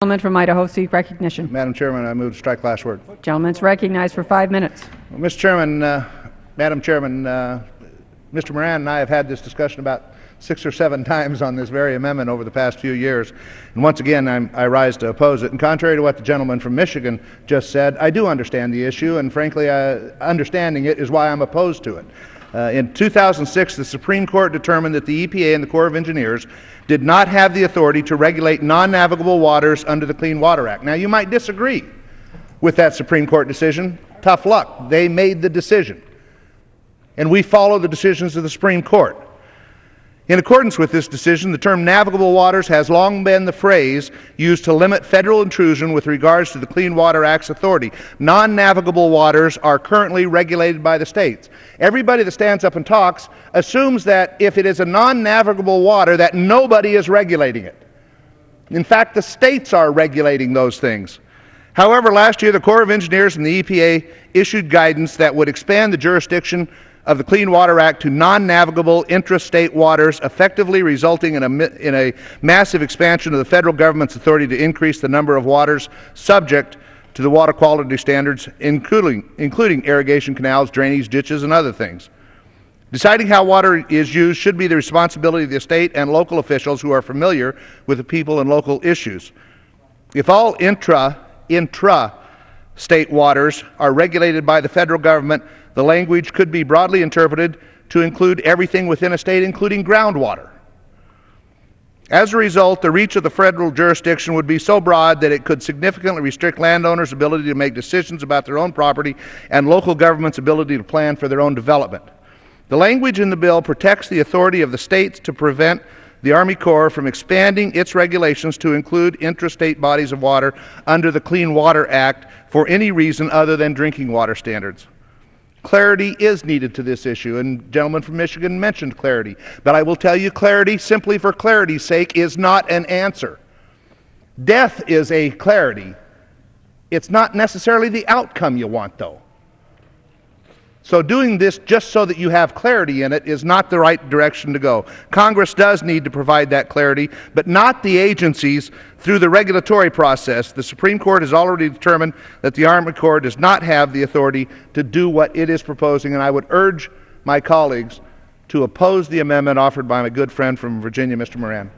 Gentleman from Idaho seek recognition. Madam Chairman, I move to strike last word. Gentleman's recognized for 5 minutes. Well, Mr. Chairman, Madam Chairman, Mr. Moran and I have had this discussion about 6 or 7 times on this very amendment over the past few years, and once again I rise to oppose it. And contrary to what the gentleman from Michigan just said, I do understand the issue, and frankly, understanding it is why I'm opposed to it. In 2006, the Supreme Court determined that the EPA and the Corps of Engineers did not have the authority to regulate non-navigable waters under the Clean Water Act. Now, you might disagree with that Supreme Court decision. Tough luck. They made the decision, and we follow the decisions of the Supreme Court. In accordance with this decision, the term navigable waters has long been the phrase used to limit federal intrusion with regards to the Clean Water Act's authority. Non-navigable waters are currently regulated by the states. Everybody that stands up and talks assumes that if it is a non-navigable water, that nobody is regulating it. In fact, the states are regulating those things. However, last year the Corps of Engineers and the EPA issued guidance that would expand the jurisdiction of the Clean Water Act to non-navigable intrastate waters, effectively resulting in a massive expansion of the federal government's authority to increase the number of waters subject to the water quality standards, including irrigation canals, drainage ditches, and other things. Deciding how water is used should be the responsibility of the state and local officials who are familiar with the people and local issues. If all intra-state waters are regulated by the federal government, the language could be broadly interpreted to include everything within a state, including groundwater. As a result, the reach of the federal jurisdiction would be so broad that it could significantly restrict landowners' ability to make decisions about their own property and local governments' ability to plan for their own development. The language in the bill protects the authority of the states to prevent the Army Corps from expanding its regulations to include intrastate bodies of water under the Clean Water Act for any reason other than drinking water standards. Clarity is needed to this issue, and the gentleman from Michigan mentioned clarity. But I will tell you, clarity, simply for clarity's sake, is not an answer. Death is a clarity. It's not necessarily the outcome you want, though. So doing this just so that you have clarity in it is not the right direction to go. Congress does need to provide that clarity, but not the agencies through the regulatory process. The Supreme Court has already determined that the Army Corps does not have the authority to do what it is proposing, and I would urge my colleagues to oppose the amendment offered by my good friend from Virginia, Mr. Moran.